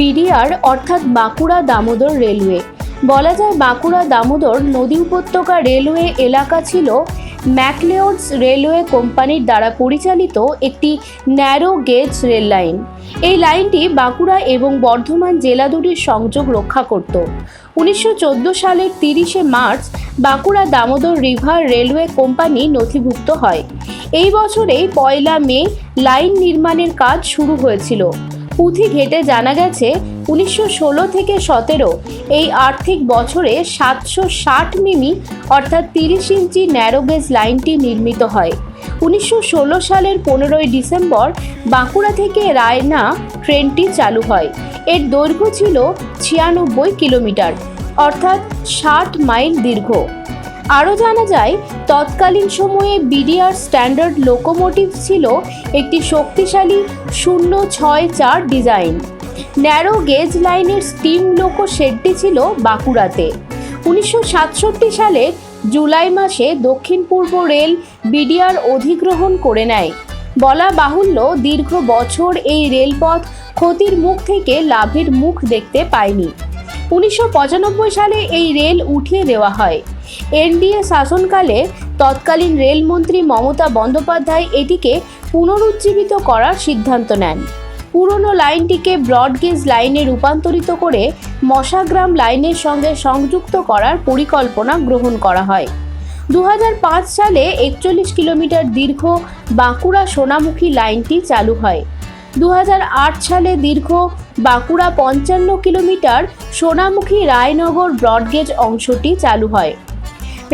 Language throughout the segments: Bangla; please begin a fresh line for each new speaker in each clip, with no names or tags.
বিডিআর অর্থাৎ বাঁকুড়া দামোদর রেলওয়ে। বলা যায় বাঁকুড়া দামোদর নদী উপত্যকা রেলওয়ে এলাকা ছিল ম্যাকলিওডস রেলওয়ে কোম্পানির দ্বারা পরিচালিত একটি ন্যারো গেজ রেল লাইন। এই লাইনটি বাঁকুড়া এবং বর্ধমান জেলা দুটির সংযোগ রক্ষা করত। 1914 সালের 30শে March Bankura Damodar river railway company নথিভুক্ত হয়। এই বছরেই 1 মে লাইন নির্মাণের কাজ শুরু হয়েছিল। পুঁথি ঘেটে জানা গেছে 1916 থেকে 17 এই আর্থিক বছরে 760 মিমি অর্থাৎ 30 ইঞ্চি ন্যারোগেজ লাইনটি নির্মিত হয়। 1916 সালের 15ই ডিসেম্বর বাঁকুড়া থেকে রায়না ট্রেনটি চালু হয়। এর দৈর্ঘ্য ছিল 96 কিলোমিটার অর্থাৎ 60 মাইল দীর্ঘ। আরও জানা যায় তৎকালীন সময়ে বিডিআর স্ট্যান্ডার্ড লোকোমোটিভ ছিল একটি শক্তিশালী 064 ডিজাইন। ন্যারো গেজ লাইনের স্টিম লোকো শেডটি ছিল বাঁকুড়াতে। 1967 সালের জুলাই মাসে দক্ষিণ পূর্ব রেল বিডিআর অধিগ্রহণ করে নেয়। বলা বাহুল্য দীর্ঘ বছর এই রেলপথ ক্ষতির মুখ থেকে লাভের মুখ দেখতে পায়নি। 1995 সালে এই রেল উঠিয়ে দেওয়া হয়। এনডিএ শাসনকালে তৎকালীন রেলমন্ত্রী মমতা বন্দ্যোপাধ্যায় এটিকে পুনরুজ্জীবিত করার সিদ্ধান্ত নেন। পুরনো লাইনটিকে ব্রডগেজ লাইনে রূপান্তরিত করে মশাগ্রাম লাইনের সঙ্গে সংযুক্ত করার পরিকল্পনা গ্রহণ করা হয়। 2005 সালে 41 কিলোমিটার দীর্ঘ বাঁকুড়া সোনামুখী লাইনটি চালু হয়। 2008 সালে দীর্ঘ বাঁকুড়া 55 কিলোমিটার সোনামুখী রায়নগর ব্রডগেজ অংশটি চালু হয়।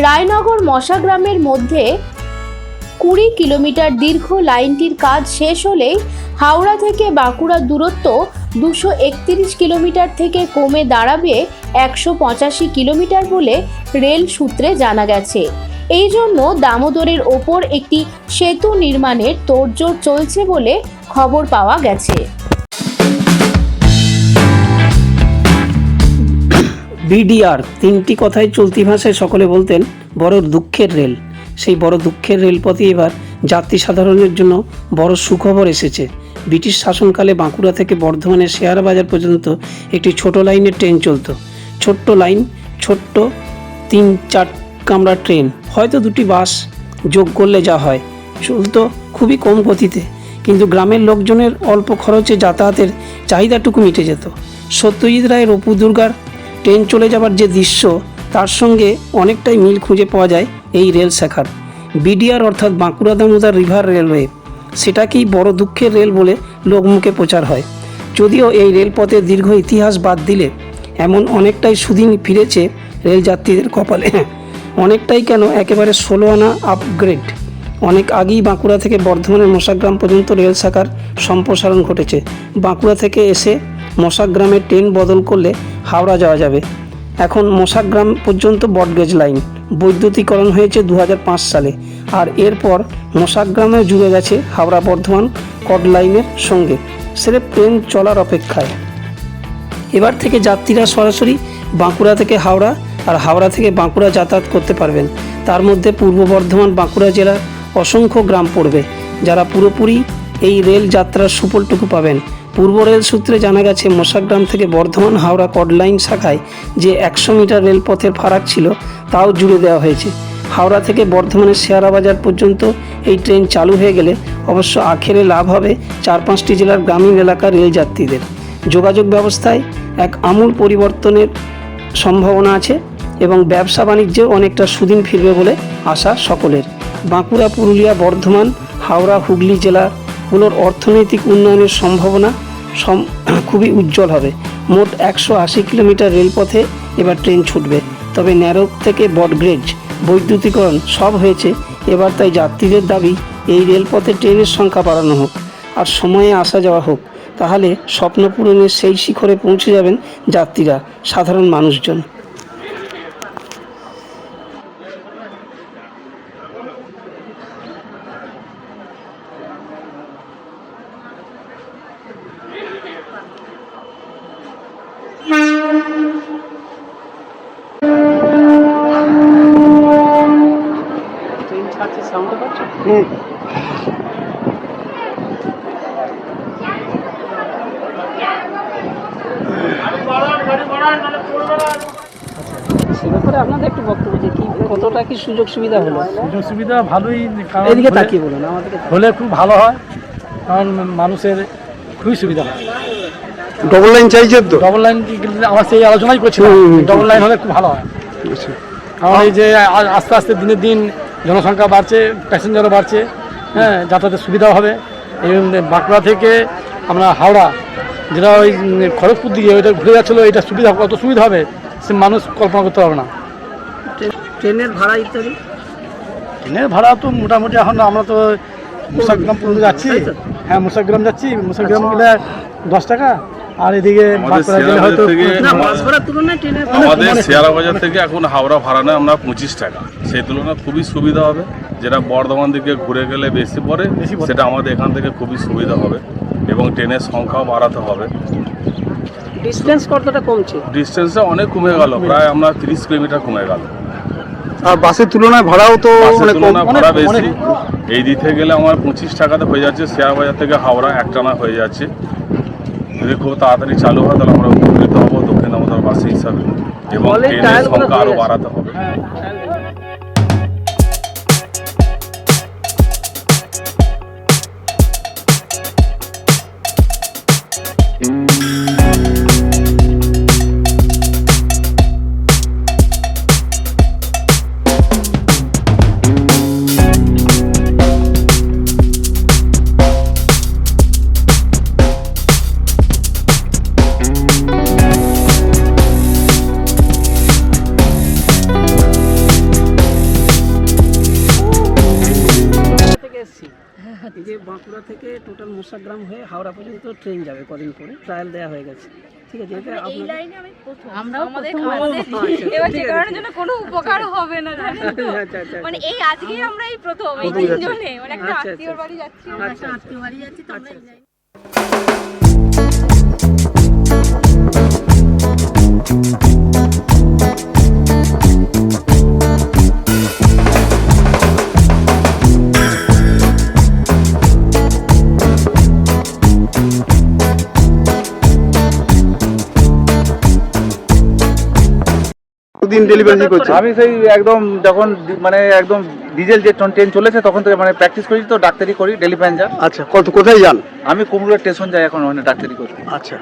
রায়নগর মশাগ্রামের মধ্যে 20 কিলোমিটার দীর্ঘ লাইনটির কাজ শেষ হলেই হাওড়া থেকে বাঁকুড়ার দূরত্ব 231 কিলোমিটার থেকে কমে দাঁড়াবে 185 কিলোমিটার বলে রেল সূত্রে জানা গেছে। এই জন্য দামোদরের ওপর একটি সেতু নির্মাণের তোড়জোড় চলছে বলে খবর পাওয়া গেছে।
বিডিআর তিনটি কথাই চলতি ভাষায় সকলে বলতেন বড় দুঃখের রেল। সেই বড় দুঃখের রেলপথে এবার যাত্রী সাধারণের জন্য বড় সুখবর এসেছে। ব্রিটিশ শাসনকালে বাঁকুড়া থেকে বর্ধমানের শেয়ার বাজার পর্যন্ত একটি ছোট লাইনের ট্রেন চলত। ছোট্ট লাইন, ছোট্ট 3-4 কামরা ট্রেন, হয়তো 2টি বাস যোগ করলে যা হয়, চলতো খুবই কম গতিতে, কিন্তু গ্রামের লোকজনের অল্প খরচে যাতায়াতের চাহিদাটুকু মিটে যেত। সত্যজিৎ রায়ের অপু দুর্গার ট্রেন চলে যাবার যে দৃশ্য, তার সঙ্গে অনেকটাই মিল খুঁজে পাওয়া যায় এই রেল শাখার। বিডিআর অর্থাৎ বাঁকুড়া দামোদর রিভার রেলওয়ে, সেটাকেই বড় দুঃখের রেল বলে লোকমুখে প্রচার হয়। যদিও এই রেলপথের দীর্ঘ ইতিহাস বাদ দিলে এমন অনেকটাই সুদিন ফিরেছে রেলযাত্রীদের কপালে। অনেকটাই কেন, একেবারে 16 আনা আপগ্রেড। অনেক আগেই বাঁকুড়া থেকে বর্ধমানের মশাগ্রাম পর্যন্ত রেল শাখার সম্প্রসারণ ঘটেছে। বাঁকুড়া থেকে এসে মশাগ্রামে ট্রেন বদল করলে হাওড়া যাওয়া যাবে। এখন মশাগ্রাম পর্যন্ত ব্রডগেজ লাইন বৈদ্যুতিকরণ হয়েছে 2005 সালে, আর এরপর মশাগ্রামেও জুড়ে গেছে হাওড়া বর্ধমান কড লাইনের সঙ্গে। স্রেফ ট্রেন চলার অপেক্ষায়। এবার থেকে যাত্রীরা সরাসরি বাঁকুড়া থেকে হাওড়া আর হাওড়া থেকে বাঁকুড়া যাতায়াত করতে পারবেন। তার মধ্যে পূর্ব বর্ধমান বাঁকুড়া জেলার অসংখ্য গ্রাম পড়বে, যারা পুরোপুরি এই রেল যাত্রার সুফলটুকু পাবেন। পূর্ব রেল সূত্রে জানা গেছে মশাগ্রাম থেকে বর্ধমান হাওড়া কড লাইন শাখায় যে 100 মিটার রেলপথের ফারাক ছিল, তাও জুড়ে দেওয়া হয়েছে। হাওড়া থেকে বর্ধমানের শেয়ারা বাজার পর্যন্ত এই ট্রেন চালু হয়ে গেলে অবশ্য আখেরে লাভ হবে 4-5টি জেলার গ্রামীণ এলাকার রেল যাত্রীদের। যোগাযোগ ব্যবস্থায় এক আমূল পরিবর্তনের সম্ভাবনা আছে এবং ব্যবসা বাণিজ্যেও অনেকটা সুদিন ফিরবে বলে আশা সকলের। বাঁকুড়া, পুরুলিয়া, বর্ধমান, হাওড়া, হুগলি জেলাগুলোর অর্থনৈতিক উন্নয়নের সম্ভাবনা খুবই উজ্জ্বল হবে। মোট 180 কিলোমিটার রেলপথে এবার ট্রেন ছুটবে। তবে ন্যারো থেকে ব্রডগেজ, বৈদ্যুতিকরণ সব হয়েছে এবার, তাই যাত্রীদের দাবি এই রেলপথে ট্রেনের সংখ্যা বাড়ানো হোক আর সময়ে আসা যাওয়া হোক। তাহলে স্বপ্ন পূরণের সেই শিখরে পৌঁছে যাবেন যাত্রীরা, সাধারণ মানুষজন। সাউন্ড পাচ্ছ? আপনাদের একটু বক্তব্য যে কি কতটা কি সুযোগ সুবিধা হলো?
সুযোগ সুবিধা ভালোই, কারণ
এদিকে তাকিয়ে বলুন, আমাদেরকে
হলে খুব ভালো হয়, কারণ মানুষের খুবই সুবিধা হয়।
ডবল লাইন চাইছে তো?
ডবল লাইন আমার সেই আলোচনাই করছিলাম, ডবল লাইন হলে খুব ভালো হয়। কারণ এই যে আস্তে আস্তে দিনের দিন জনসংখ্যা বাড়ছে, প্যাসেঞ্জারও বাড়ছে, হ্যাঁ, যাতায়াতের সুবিধাও হবে। এই বাঁকুড়া থেকে আমরা হাওড়া, যেটা ওই খড়গপুর দিকে ওইটা ঘুরে যাচ্ছিলো, এটা সুবিধা, কত সুবিধা হবে সে মানুষ কল্পনা করতে পারবে না।
ট্রেনের ভাড়া ইত্যাদি?
ট্রেনের ভাড়া তো মোটামুটি এখন আমরা তো মুসাগ্রাম পর্যন্ত যাচ্ছি, হ্যাঁ মুসাগ্রাম যাচ্ছি, মুসাগ্রাম গেলে 10 টাকা, আর এদিকে বাঁকুড়া গেলে হয়তো
আমাদের শেয়ারা বাজার থেকে এখন হাওড়া ভাড়া নেয় আমরা 25 টাকা, সেই তুলনায় খুবই সুবিধা হবে। যেটা বর্ধমান দিকে ঘুরে গেলে বেশি পড়ে, সেটা আমাদের এখান থেকে খুবই সুবিধা হবে এবং ট্রেনের সংখ্যাও বাড়াতে হবে।
ডিসটেন্স কতটা কমছে?
ডিস্টেন্সটা অনেক কমে গেল, প্রায় আমরা 30 কিলোমিটার কমে গেল।
আর বাসের তুলনায় ভাড়াও তো
বাসের তুলনায় ভাড়া বেশি, এই দিকে গেলে আমার 25 টাকাতে হয়ে যাচ্ছে, শেয়ার বাজার থেকে হাওড়া একটানা হয়ে যাচ্ছে। যদি খুব তাড়াতাড়ি চালু হয় তাহলে আমরা উপকৃত হবো দক্ষিণ দামোদর বাস হিসাবে, এবং ট্রেনের সংখ্যা আরও বাড়াতে হবে।
এই যে বাঁকুড়া থেকে টোটাল মুসাগ্রাম হয়ে হাওড়া পর্যন্ত ট্রেন যাবে কদিন পরে, ট্রায়াল দেওয়া হয়ে গেছে, ঠিক আছে? এটা
আমরাও এবার যে কারণের জন্য কোনো উপকার হবে না, জানেন তো? মানে এই আজকেই আমরা এই প্রথম এই তিনজনে মানে একটা আত্মীয়র বাড়ি যাচ্ছি, একটা আত্মীয় বাড়ি যাচ্ছি, তো আমরাই যাই।
দিন ডেলিভারি করছে।
আমি সেই একদম যখন মানে একদম ডিজেল যে ট্রেন চলেছে তখন থেকে মানে প্র্যাকটিস করি, তো ডাক্তারি করি, ডেলি প্যাঞ্জার।
আচ্ছা, কোথায় যান?
আমি কুমড়া স্টেশন যাই এখন, ওখানে ডাক্তারি করি।
আচ্ছা,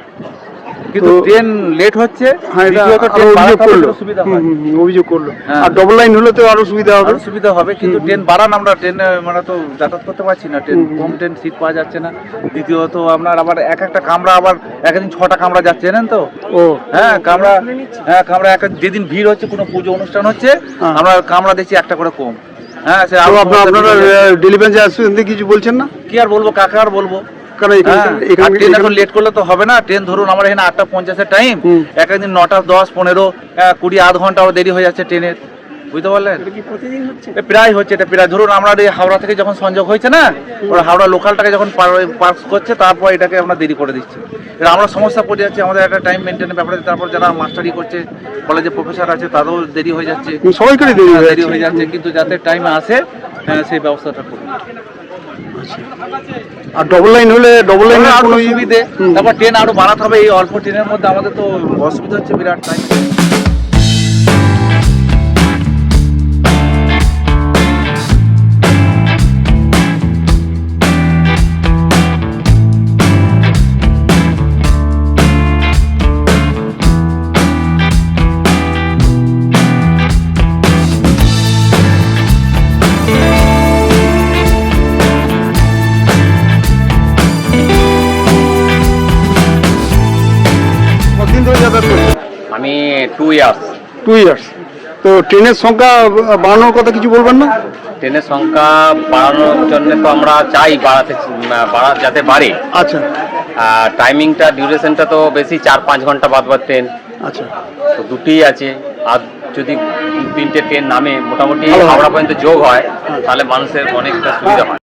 কিন্তু ট্রেন লেট হচ্ছে,
হ্যাঁ, এটা
দ্বিতীয়ত ট্রেন
অভিযোগ
বাড়াতে
করলো,
হবে, সুবিধা হয়।
অভিযোগ করলো।
হ্যাঁ।
আর ডবল লাইন হলে তো আরো সুবিধা হবে।
আরো সুবিধা হবে, কিন্তু ট্রেন বাড়ান, আমরা ট্রেন মানে তো যাতায়াত করতে পারছি না, ট্রেন কম, ট্রেন সিট পাওয়া যাচ্ছে না। দ্বিতীয়ত আপনার আবার একটা কামরা আবার একদিন 6টা কামরা যাচ্ছে, জানেন তো?
ও
হ্যাঁ, কামরা যেদিন ভিড় হচ্ছে, কোনো পুজো অনুষ্ঠান হচ্ছে, আমরা কামরা দেখছি একটা করে কম। হ্যাঁ, সে
আপনারা ডেলিভারি আসতে কিছু বলছেন না?
কি আর বলবো, কাকে আর বলবো?
কারণ
ট্রেন এখন লেট করলে তো হবে না। ট্রেন ধরুন আমার এখানে 8:50 টাইম, একদিন 9টা 10, 15, 20, আধ ঘন্টা দেরি হয়ে যাচ্ছে ট্রেনের, বুঝতে পারলেন? প্রায় হচ্ছে এটা, প্রায় ধরুন আমরা এই হাওড়া থেকে যখন সংযোগ হয়েছে না, ওরা হাওড়া লোকালটাকে যখন পাস করছে, তারপর এটাকে আমরা দেরি করে দিচ্ছি। এটা আমরা সমস্যা পড়ে যাচ্ছি, আমাদের একটা টাইম মেনটেনের ব্যাপারে। তারপর যারা মাস্টারি করছে, কলেজে প্রফেসর আছে, তাদেরও দেরি হয়ে যাচ্ছে,
সবাইকারই
দেরি হয়ে যাচ্ছে। কিন্তু যাতে টাইমে আসে সেই ব্যবস্থাটা করুন।
আর ডবল লাইন হলে ডবল লাইন
আরো সুবিধে, তারপর ট্রেন আরো বাড়াতে হবে। এই অল্প ট্রেনের মধ্যে আমাদের তো অসুবিধা হচ্ছে বিরাট টাইম।
কতদিন ধরে যাতায়াত করছেন?
আমি 2 ইয়ার্স।
2 ইয়ার্স। তো ট্রেনের সংখ্যা বাড়ানোর কথা কিছু বলবেন না?
ট্রেনের সংখ্যা বাড়ানোর জন্য তো আমরা চাই যাতে বাড়ে।
আচ্ছা,
টাইমিংটা ডিউরেশনটা তো বেশি, 4-5 ঘন্টা বাদ ট্রেন।
আচ্ছা,
তো দুটিই আছে, আর যদি 3টে ট্রেন নামে মোটামুটি
ভালো হয়।
হাওড়া পর্যন্ত যোগ হয়, তাহলে মানুষের অনেকটা সুবিধা হয়।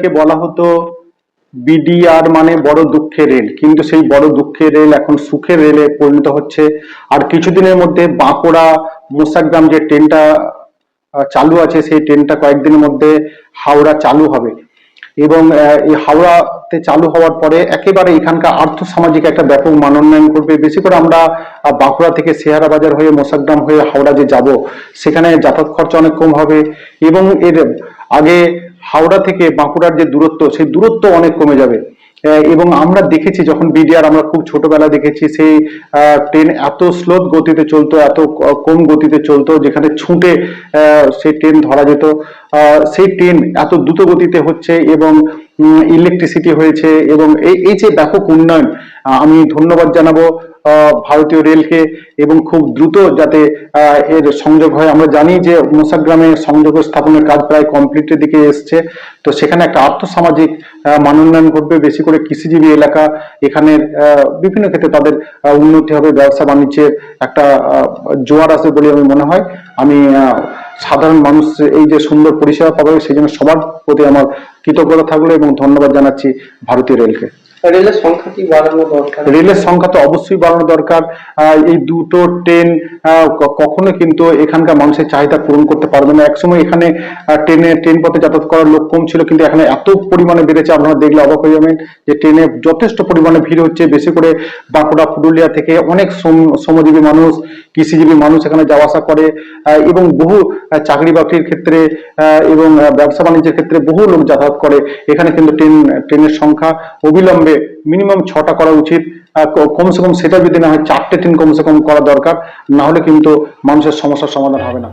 কে বলা হতো
বিডিআর মানে বড় দুঃখের রেল, কিন্তু সেই বড় দুঃখের রেল এখন সুখের রেলে পরিণত হচ্ছে। আর কিছুদিনের মধ্যে বাঁকুড়া মোসাগ্রাম যে ট্রেনটা চালু আছে, সেই ট্রেনটা কয়েকদিনের মধ্যে হাওড়া চালু হবে। এবং এই হাওড়াতে চালু হওয়ার পরে একেবারে এখানকার আর্থ সামাজিক একটা ব্যাপক মানোন্নয়ন করবে। বেশি করে আমরা বাঁকুড়া থেকে শেহারা বাজার হয়ে মোসাগ্রাম হয়ে হাওড়া যে যাব, সেখানে যাতায়াত খরচা অনেক কম হবে। এবং এর আগে হাওড়া থেকে বাঁকুড়ার যে দূরত্ব, সেই দূরত্ব অনেক কমে যাবে। এবং আমরা দেখেছি যখন বিডিআর আমরা খুব ছোটবেলা দেখেছি, সেই ট্রেন এত স্লো গতিতে চলতো, এত কম গতিতে চলতো, যেখানে ছুটে সেই ট্রেন ধরা যেত। সেই ট্রেন এত দ্রুত গতিতে হচ্ছে এবং ইলেকট্রিসিটি হয়েছে। এবং এই যে ব্যাপক উন্নয়ন, আমি ধন্যবাদ জানাবো ভারতীয় রেলকে, এবং খুব দ্রুত যাতে এর সংযোগ হয়। আমরা জানি যে মোসাগ্রামে সংযোগ স্থাপনের কাজ প্রায় কমপ্লিটের দিকে এসছে। তো সেখানে একটা আর্থসামাজিক মানোন্নয়ন ঘটবে, বেশি করে কৃষিজীবী এলাকা, এখানের বিভিন্ন ক্ষেত্রে তাদের উন্নতি হবে, ব্যবসা বাণিজ্যের একটা জোয়ার আসবে বলে আমি মনে হয়। আমি সাধারণ মানুষ এই যে সুন্দর পরিষেবা পাবে, সেই জন্য সবার প্রতি আমার কৃতজ্ঞতা থাকলো এবং ধন্যবাদ জানাচ্ছি ভারতীয় রেলকে।
রেলের সংখ্যা কি বাড়ানো দরকার?
রেলের সংখ্যা তো অবশ্যই বাড়ানো দরকার। এই দুটো ট্রেন কখনো কিন্তু এখানকার মানুষের চাহিদা পূরণ করতে পারবে না। একসময় এখানে ট্রেন পথে যাতায়াত করার লোক কম ছিল, কিন্তু এখানে এত পরিমাণে বেড়েছে, আপনারা দেখলে অবাক হয়ে যাবেন যে ট্রেনে যথেষ্ট পরিমাণে ভিড় হচ্ছে। বেশি করে বাঁকুড়া পুরুলিয়া থেকে অনেক শ্রমজীবী মানুষ, কৃষিজীবী মানুষ এখানে যাওয়া আসা করে। এবং বহু চাকরি বাকরির ক্ষেত্রে এবং ব্যবসা বাণিজ্যের ক্ষেত্রে বহু লোক যাতায়াত করে। এখানে কিন্তু ট্রেনের সংখ্যা অবিলম্বে মিনিমাম 6টা করা উচিত। কমসে কম সেটা যদি না হয় 4টে ট্রেন কমসে কম করা দরকার, না হলে কিন্তু মানুষের সমস্যার সমাধান হবে না।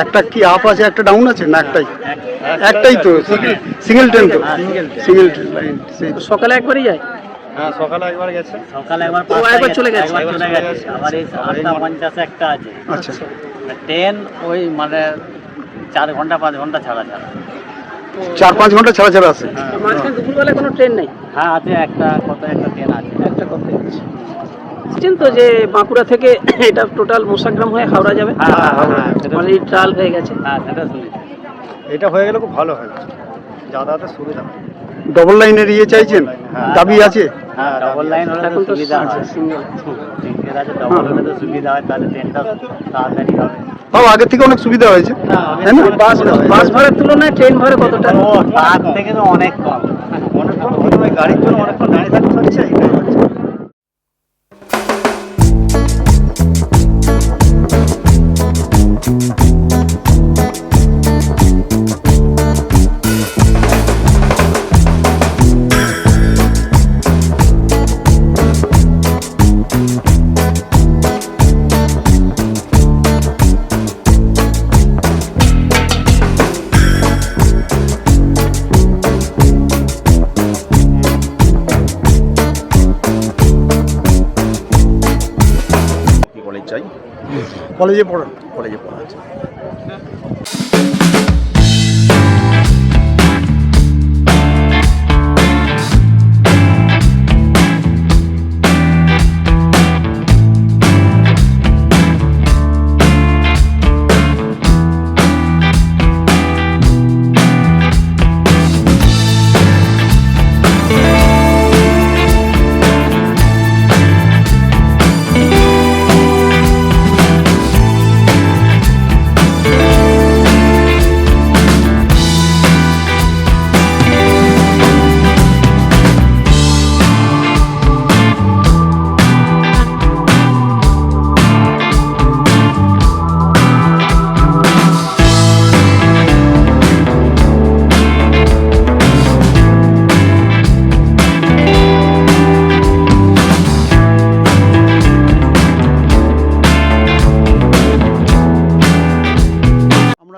একটা কি আপ আছে, একটা ডাউন আছে না? একটাই তো সিঙ্গেল ট্রেন, তো সিঙ্গেল ট্রেন লাইন।
সকালে একবারই যায়?
হ্যাঁ, সকালে একবার গেছে, সকালে একবার
একবার চলে গেছে,
আবার এই 8:50 একটা আছে।
আচ্ছা,
ট্রেন ওই মানে 4 ঘন্টা 5 ঘন্টা ছাড়া ছাড়া,
4-5 ঘন্টা ছাড়া ছাড়া আছে।
মাঝখানে দুপুরবেলা কোনো ট্রেন নেই?
হ্যাঁ আছে, একটা ট্রেন আছে,
একটা কথা আছে। বুঝছেন তো যে বাঁকুড়া থেকে এটা টোটাল মোসাগ্রাম হয়ে হাওড়া যাবে, মানে ট্রাল হয়ে গেছে।
হ্যাঁ সেটা সুবিধা,
এটা হয়ে গেলে খুব ভালো হয়, যাতায়াতের সুবিধা।
ডবল লাইনের চাইছেন, দাবি আছে?
হ্যাঁ ডাবল লাইন হলে
এখন তো
সুবিধা হয়,
সিঙ্গেল
সিঙ্গেল আছে, ডাবল হলে তো সুবিধা হয়, তাহলে ট্রেনটা তাড়াতাড়ি হবে।
আগের থেকে অনেক সুবিধা হয়েছে, তাই না?
বাস ভাড়ার তুলনায় ট্রেন ভাড়া কতটা?
ও তার থেকে তো অনেক কম, অনেক কম। গাড়ির জন্য অনেকক্ষণ দাঁড়িয়ে থাকতে হচ্ছে, এটাই হচ্ছে।
কলেজে পড়েন?
কলেজে পড়া আছে।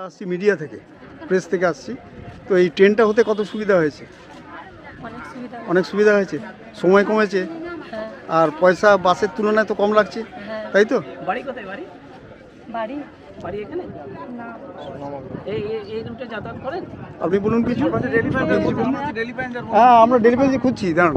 আসছি মিডিয়া থেকে, প্রেস থেকে আসছি। তো এই ট্রেনটা হতে কত সুবিধা হয়েছে? অনেক সুবিধা হয়েছে, সময় কমেছে, আর পয়সা বাসের তুলনায় তো কম লাগছে, তাই তো?
বাড়ি কোথায়? বাড়ি বাড়ি এখানে? এই রুটে যাতায়াত করেন?
আপনি বলুন কিছু। হ্যাঁ, আমরা ডেলি বেসিসে খুঁজছি, দাঁড়ান।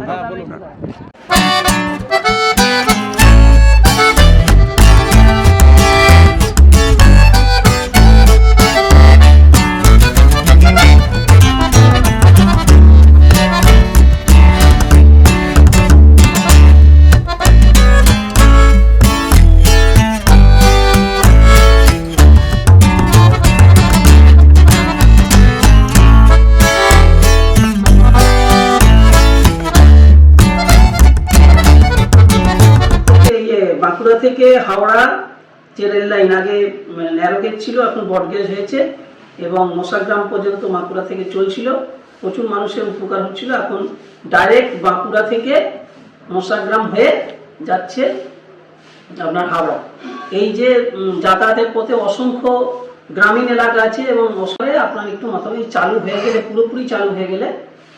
বাঁকুড়া থেকে হাওড়া যে রেল লাইন আগে ন্যারো গেজ ছিল, এখন ব্রড গেজ হয়েছে এবং মশাগ্রাম পর্যন্ত বাঁকুড়া থেকে চলছিল, প্রচুর মানুষের উপকার হচ্ছিল। এখন ডাইরেক্ট বাঁকুড়া থেকে মশাগ্রাম হয়ে যাচ্ছে আপনার হাওড়া। এই যে যাতায়াতের পথে অসংখ্য গ্রামীণ এলাকা আছে এবং মশারে আপনার একটু মতামত চালু হয়ে গেলে, পুরোপুরি চালু হয়ে গেলে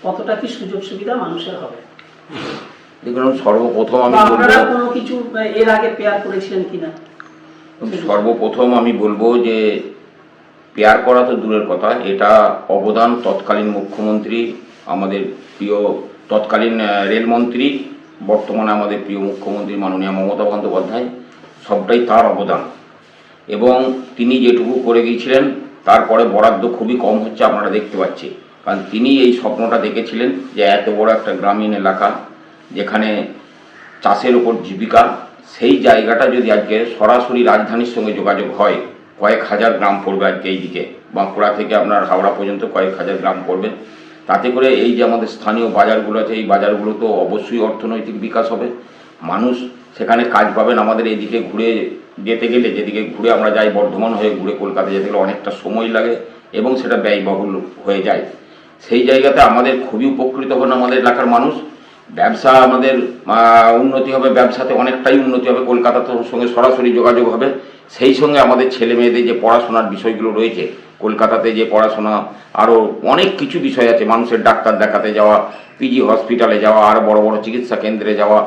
কতটা কি সুযোগ সুবিধা মানুষের হবে?
দেখুন, সর্বপ্রথম আমি
আপনারা কোনো কিছু এর আগে পেয়ার করেছিলেন কিনা?
সর্বপ্রথম আমি বলবো যে পেয়ার করা তো দূরের কথা, এটা অবদান তৎকালীন মুখ্যমন্ত্রী, আমাদের প্রিয় তৎকালীন রেলমন্ত্রী, বর্তমানে আমাদের প্রিয় মুখ্যমন্ত্রী মাননীয় মমতা বন্দ্যোপাধ্যায়, সবটাই তার অবদান। এবং তিনি যেটুকু করে গিয়েছিলেন তারপরে বরাদ্দ খুবই কম হচ্ছে, আপনারা দেখতে পাচ্ছি। কারণ তিনি এই স্বপ্নটা দেখেছিলেন যে এত বড় একটা গ্রামীণ এলাকা যেখানে চাষের উপর জীবিকা, সেই জায়গাটা যদি আজকে সরাসরি রাজধানীর সঙ্গে যোগাযোগ হয়, কয়েক হাজার গ্রাম পড়বে আজকে এইদিকে বাঁকুড়া থেকে আপনার হাওড়া পর্যন্ত কয়েক হাজার গ্রাম পড়বে। তাতে করে এই যে আমাদের স্থানীয় বাজারগুলো আছে, এই বাজারগুলো তো অবশ্যই অর্থনৈতিক বিকাশ হবে, মানুষ সেখানে কাজ পাবেন। আমাদের এইদিকে ঘুরে যেতে গেলে, যেদিকে ঘুরে আমরা যাই বর্ধমান হয়ে ঘুরে কলকাতা যেতে গেলে অনেকটা সময় লাগে এবং সেটা ব্যয়বহুল হয়ে যায়। সেই জায়গাতে আমাদের খুবই উপকৃত হন আমাদের এলাকার মানুষ। ব্যবসা আমাদের উন্নতি হবে, ব্যবসাতে অনেকটাই উন্নতি হবে, কলকাতার সঙ্গে সরাসরি যোগাযোগ হবে। সেই সঙ্গে আমাদের ছেলে মেয়েদের যে পড়াশোনার বিষয়গুলো রয়েছে, কলকাতাতে যে পড়াশোনা, আরও অনেক কিছু বিষয় আছে, মানুষের ডাক্তার দেখাতে যাওয়া, পিজি হসপিটালে যাওয়া, আর বড় বড় চিকিৎসা কেন্দ্রে যাওয়া,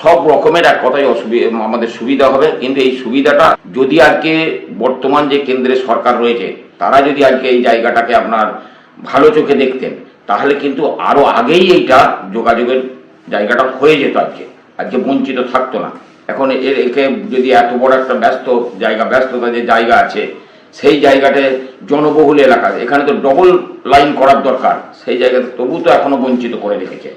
সব রকমের এক কথায় আমাদের সুবিধা হবে। কিন্তু এই সুবিধাটা যদি আজকে বর্তমান যে কেন্দ্রে সরকার রয়েছে তারা যদি আজকে এই জায়গাটাকে আপনার ভালো চোখে দেখতেন, তাহলে কিন্তু আরও আগেই এইটা যোগাযোগের জায়গাটা হয়ে যেত, আজকে বঞ্চিত থাকতো না। এখন একে যদি এত বড় একটা ব্যস্ততা যে জায়গা আছে, সেই জায়গাতে জনবহুল এলাকা, এখানে তো ডবল লাইন করার দরকার, সেই জায়গাতে তবু তো এখনো বঞ্চিত করে রেখেছে।